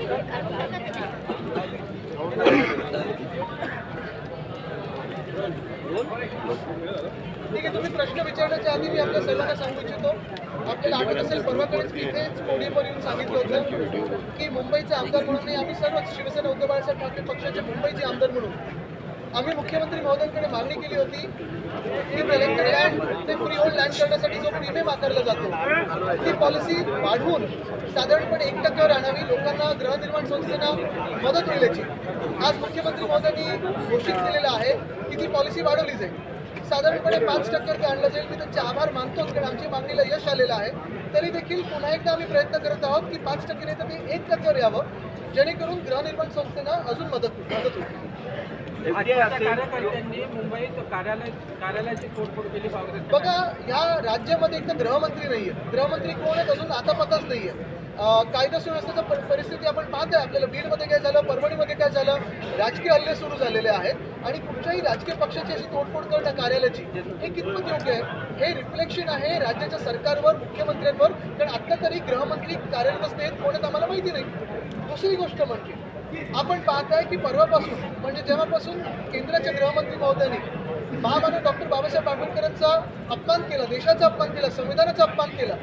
ठीक आहे, तुम्ही प्रश्न विचारण्याच्या आधी मी आपल्या सर्वांना सांगू इच्छितो, आपल्याला आठवत असेल परवाकडेच मी इथेच पोडियमवर येऊन सांगितलं होतं की मुंबईचे आमदार म्हणून नाही, आम्ही सर्वच शिवसेना उद्धव बाळासाहेब ठाकरे पक्षाचे मुंबईचे आमदार म्हणून आम्ही मुख्यमंत्री महोदयांकडे मागणी केली होती की कलेक्टर लँड ते फ्री होल्ड लँड करण्यासाठी जो प्रीमियम आकारला जातो ती पॉलिसी वाढवून साधारणपणे 1% आणावी, लोकांना गृहनिर्माण संस्थेना मदत होईल याची. आज मुख्यमंत्री महोदयांनी घोषित केलेलं आहे की ती पॉलिसी वाढवली जाईल, साधारणपणे 5% आणलं जाईल. मी त्यांचे आभार मानतोच, कारण आमच्या मागणीला यश आलेलं आहे. तरी देखील पुन्हा एकदा आम्ही प्रयत्न करत आहोत की 5% नाही तर ते 1% यावं, जेणेकरून गृहनिर्माण संस्थेना अजून मदत होईल. कार्यकर्त्यांनी मुंबईत कार्यालयाची तोडफोड केली. बघा, या राज्यामध्ये एक तर गृहमंत्री नाहीये, गृहमंत्री कोण आहेत अजून आता पताच नाहीये. कायदा सुव्यवस्थेचा परिस्थिती आपण पाहतोय, आपल्याला बीडमध्ये काय झालं, परभणीमध्ये काय झालं, राजकीय हल्ले सुरू झालेले आहेत आणि कुठच्याही राजकीय पक्षाची अशी तोडफोड करणं कार्यालयाची हे कितपत योग्य आहे हे रिफ्लेक्शन आहे राज्याच्या सरकारवर, मुख्यमंत्र्यांवर. कारण आत्ता तरी गृहमंत्री कार्यरत नाहीत, कोणात आम्हाला माहिती नाही. दुसरी गोष्ट म्हणजे आपण पाहताय की परवापासून म्हणजे जेव्हापासून केंद्राच्या गृहमंत्री महोदयांनी महामानव डॉक्टर बाबासाहेब आंबेडकरांचा अपमान केला, देशाचा अपमान केला, संविधानाचा अपमान केला,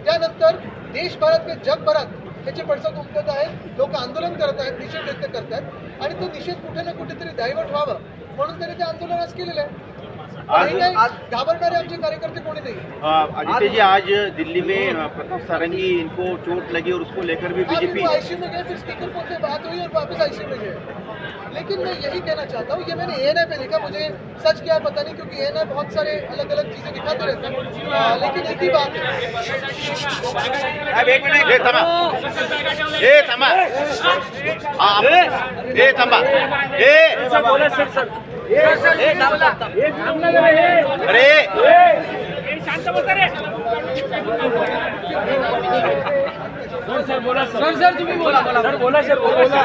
त्यानंतर देशभरात किंवा जगभरात त्याचे पडसाद उमटत आहेत, लोक आंदोलन करत आहेत, निषेध व्यक्त करत आहेत आणि तो निषेध कुठे ना कुठेतरी डायव्हर्ट व्हावं म्हणून त्यांनी ते आंदोलन आज केलेलं आहे. घाबरणारे आमचे कार्यकर्ते कोणी नहीं. आदित्य जी, आज दिल्ली में प्रताप सारंगी इनको चोट लगी और उसको लेकर भी बीजेपी आईसीयू में गए, फिर स्पीकर फोन से बात हुई और वापस आईसीयू में गए. लेकिन मैं यही कहना चाहता हूँ, ये मैंने ANI पे देखा, मुझे सच क्या पता नहीं क्योंकि ANI बहुत सारे अलग अलग चीजें दिखाते रहते हैं, लेकिन एक ही बात है. एक मिनट, बोला सर अरे शांत बसा रे. सर बोला, सर तुम्ही बोला, सर बोला, सर बोला.